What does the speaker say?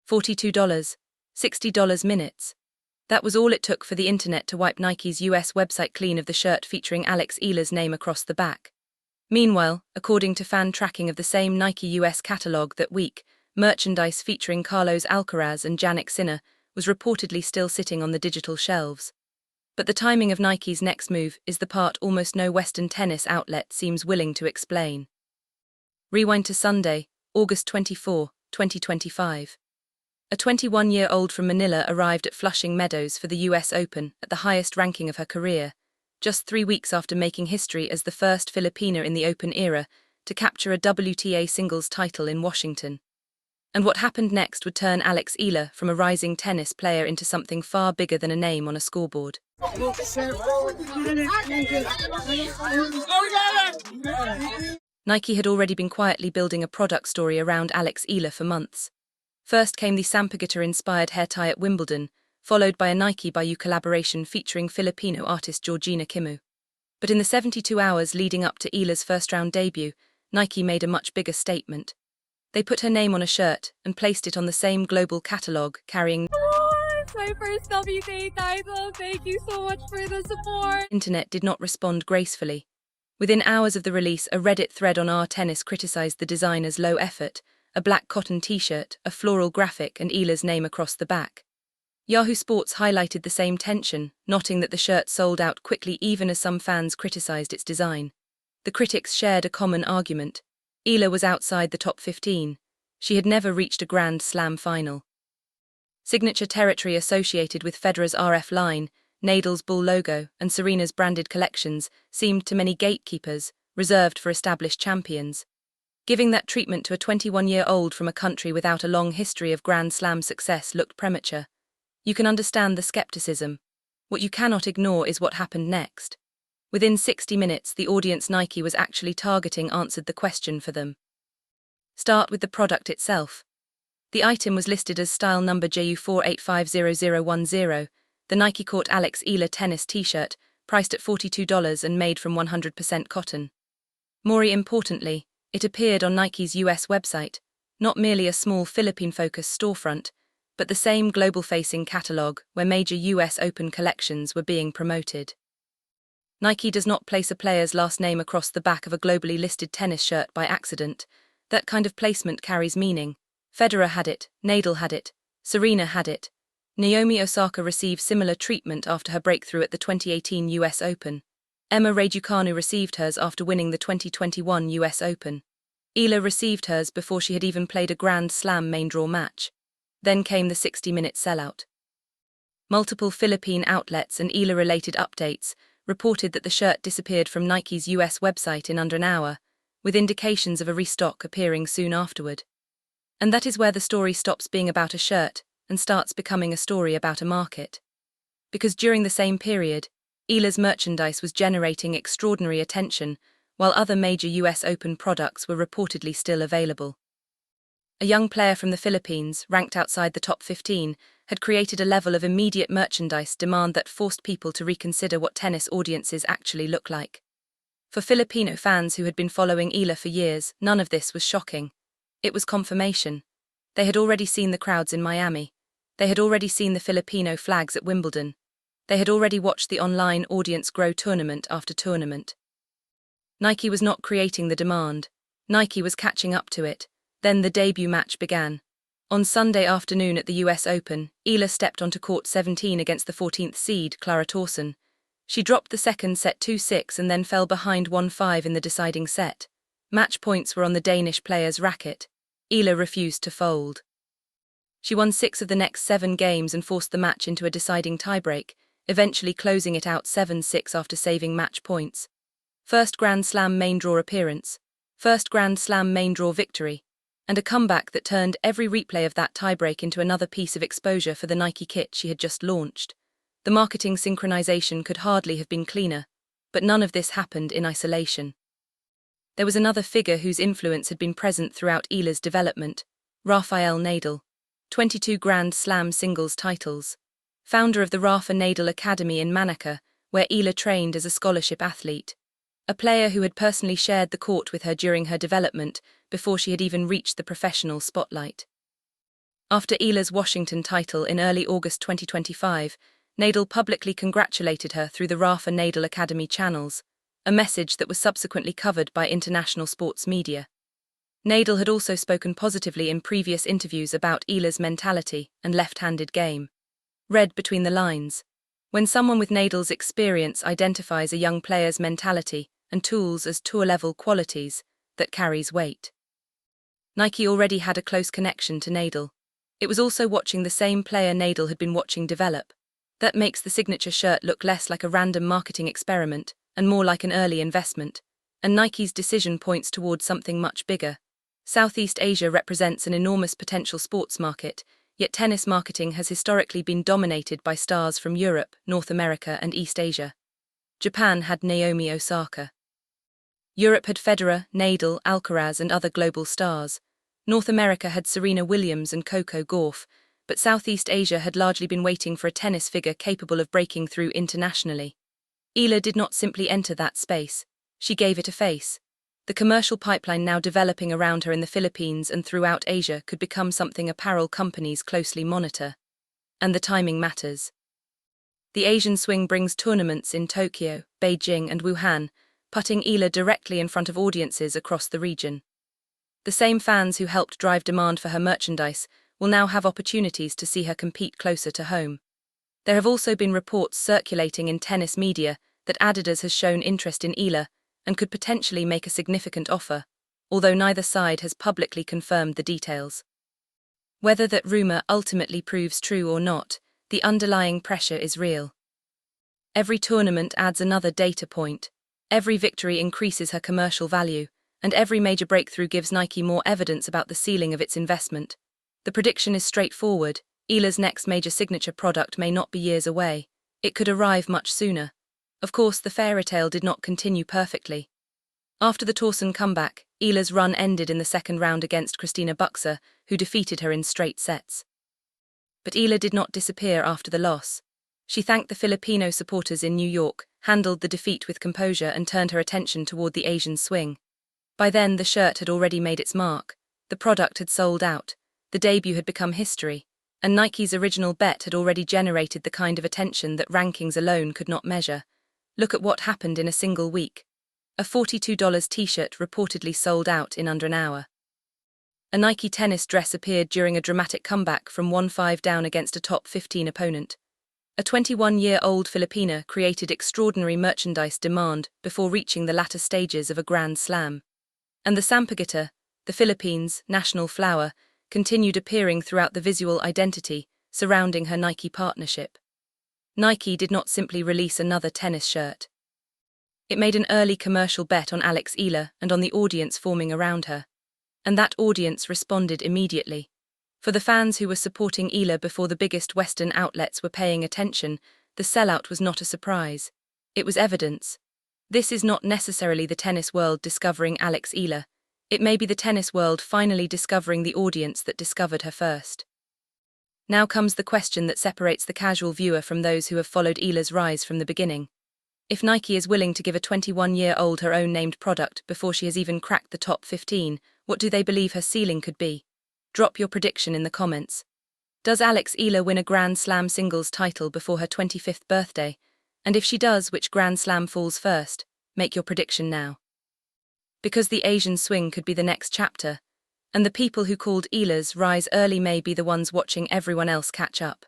$42, $60 minutes. That was all it took for the internet to wipe Nike's US website clean of the shirt featuring Alex Eala's name across the back. Meanwhile, according to fan tracking of the same Nike US catalog that week, merchandise featuring Carlos Alcaraz and Jannik Sinner was reportedly still sitting on the digital shelves. But the timing of Nike's next move is the part almost no Western tennis outlet seems willing to explain. Rewind to Sunday, August 24, 2025. A 21-year-old from Manila arrived at Flushing Meadows for the US Open at the highest ranking of her career, just 3 weeks after making history as the first Filipina in the Open era to capture a WTA singles title in Washington. And what happened next would turn Alex Eala from a rising tennis player into something far bigger than a name on a scoreboard. Nike had already been quietly building a product story around Alex Eala for months. First came the Sampaguita-inspired hair tie at Wimbledon, followed by a Nike by You collaboration featuring Filipino artist Georgina Kimu. But in the 72 hours leading up to Eala's first-round debut, Nike made a much bigger statement. They put her name on a shirt and placed it on the same global catalogue carrying It's my first WTA title. Thank you so much for the support. Internet did not respond gracefully. Within hours of the release, a Reddit thread on Our Tennis criticized the design as low effort, a black cotton t-shirt, a floral graphic and Eala's name across the back. Yahoo Sports highlighted the same tension, noting that the shirt sold out quickly even as some fans criticized its design. The critics shared a common argument. Eala was outside the top 15. She had never reached a Grand Slam final. Signature territory associated with Federer's RF line, Nadal's Bull logo, and Serena's branded collections seemed to many gatekeepers, reserved for established champions. Giving that treatment to a 21-year-old from a country without a long history of Grand Slam success looked premature. You can understand the skepticism. What you cannot ignore is what happened next. Within 60 minutes, the audience Nike was actually targeting answered the question for them. Start with the product itself. The item was listed as style number JU48500010, the Nike Court Alex Eala tennis t-shirt, priced at $42 and made from 100% cotton. More importantly, it appeared on Nike's US website, not merely a small Philippine-focused storefront, but the same global-facing catalog where major US Open collections were being promoted. Nike does not place a player's last name across the back of a globally listed tennis shirt by accident. That kind of placement carries meaning. Federer had it, Nadal had it, Serena had it. Naomi Osaka received similar treatment after her breakthrough at the 2018 US Open. Emma Raducanu received hers after winning the 2021 US Open. Eala received hers before she had even played a Grand Slam main draw match. Then came the 60-minute sellout. Multiple Philippine outlets and Eala-related updates reported that the shirt disappeared from Nike's US website in under an hour, with indications of a restock appearing soon afterward. And that is where the story stops being about a shirt and starts becoming a story about a market. Because during the same period, Eala's merchandise was generating extraordinary attention, while other major US Open products were reportedly still available. A young player from the Philippines, ranked outside the top 15, had created a level of immediate merchandise demand that forced people to reconsider what tennis audiences actually look like. For Filipino fans who had been following Eala for years, none of this was shocking. It was confirmation. They had already seen the crowds in Miami. They had already seen the Filipino flags at Wimbledon. They had already watched the online audience grow tournament after tournament. Nike was not creating the demand. Nike was catching up to it. Then the debut match began. On Sunday afternoon at the US Open, Eala stepped onto court 17 against the 14th seed, Clara Tauson. She dropped the second set 2-6 and then fell behind 1-5 in the deciding set. Match points were on the Danish player's racket. Eala refused to fold. She won 6 of the next 7 games and forced the match into a deciding tiebreak, eventually closing it out 7-6 after saving match points. First Grand Slam main draw appearance, first Grand Slam main draw victory, and a comeback that turned every replay of that tiebreak into another piece of exposure for the Nike kit she had just launched. The marketing synchronization could hardly have been cleaner, but none of this happened in isolation. There was another figure whose influence had been present throughout Eala's development, Rafael Nadal. 22 Grand Slam singles titles. Founder of the Rafa Nadal Academy in Manacor, where Eala trained as a scholarship athlete. A player who had personally shared the court with her during her development before she had even reached the professional spotlight. After Eala's Washington title in early August 2025, Nadal publicly congratulated her through the Rafa Nadal Academy channels, a message that was subsequently covered by international sports media. Nadal had also spoken positively in previous interviews about Eala's mentality and left-handed game. Read between the lines. When someone with Nadal's experience identifies a young player's mentality and tools as tour-level qualities, that carries weight. Nike already had a close connection to Nadal. It was also watching the same player Nadal had been watching develop. That makes the signature shirt look less like a random marketing experiment and more like an early investment, and Nike's decision points towards something much bigger. Southeast Asia represents an enormous potential sports market, yet tennis marketing has historically been dominated by stars from Europe, North America, and East Asia. Japan had Naomi Osaka. Europe had Federer, Nadal, Alcaraz, and other global stars. North America had Serena Williams and Coco Gauff, but Southeast Asia had largely been waiting for a tennis figure capable of breaking through internationally. Eala did not simply enter that space, she gave it a face. The commercial pipeline now developing around her in the Philippines and throughout Asia could become something apparel companies closely monitor. And the timing matters. The Asian swing brings tournaments in Tokyo, Beijing, and Wuhan, putting Eala directly in front of audiences across the region. The same fans who helped drive demand for her merchandise will now have opportunities to see her compete closer to home. There have also been reports circulating in tennis media that Adidas has shown interest in Eala and could potentially make a significant offer, although neither side has publicly confirmed the details. Whether that rumor ultimately proves true or not, the underlying pressure is real. Every tournament adds another data point, every victory increases her commercial value, and every major breakthrough gives Nike more evidence about the ceiling of its investment. The prediction is straightforward: Eala's next major signature product may not be years away, it could arrive much sooner. Of course, the fairy tale did not continue perfectly. After the Torsen comeback, Eala's run ended in the second round against Christina Buxer, who defeated her in straight sets. But Eala did not disappear after the loss. She thanked the Filipino supporters in New York, handled the defeat with composure, and turned her attention toward the Asian swing. By then, the shirt had already made its mark, the product had sold out, the debut had become history, and Nike's original bet had already generated the kind of attention that rankings alone could not measure. Look at what happened in a single week. A $42 t-shirt reportedly sold out in under an hour. A Nike tennis dress appeared during a dramatic comeback from 1-5 down against a top 15 opponent. A 21-year-old Filipina created extraordinary merchandise demand before reaching the latter stages of a Grand Slam. And the Sampaguita, the Philippines' national flower, continued appearing throughout the visual identity surrounding her Nike partnership. Nike did not simply release another tennis shirt. It made an early commercial bet on Alex Eala and on the audience forming around her. And that audience responded immediately. For the fans who were supporting Eala before the biggest Western outlets were paying attention, the sellout was not a surprise. It was evidence. This is not necessarily the tennis world discovering Alex Eala. It may be the tennis world finally discovering the audience that discovered her first. Now comes the question that separates the casual viewer from those who have followed Eala's rise from the beginning. If Nike is willing to give a 21-year-old her own named product before she has even cracked the top 15, what do they believe her ceiling could be? Drop your prediction in the comments. Does Alex Eala win a Grand Slam singles title before her 25th birthday? And if she does, which Grand Slam falls first? Make your prediction now. Because the Asian swing could be the next chapter, and the people who called Eala's rise early may be the ones watching everyone else catch up.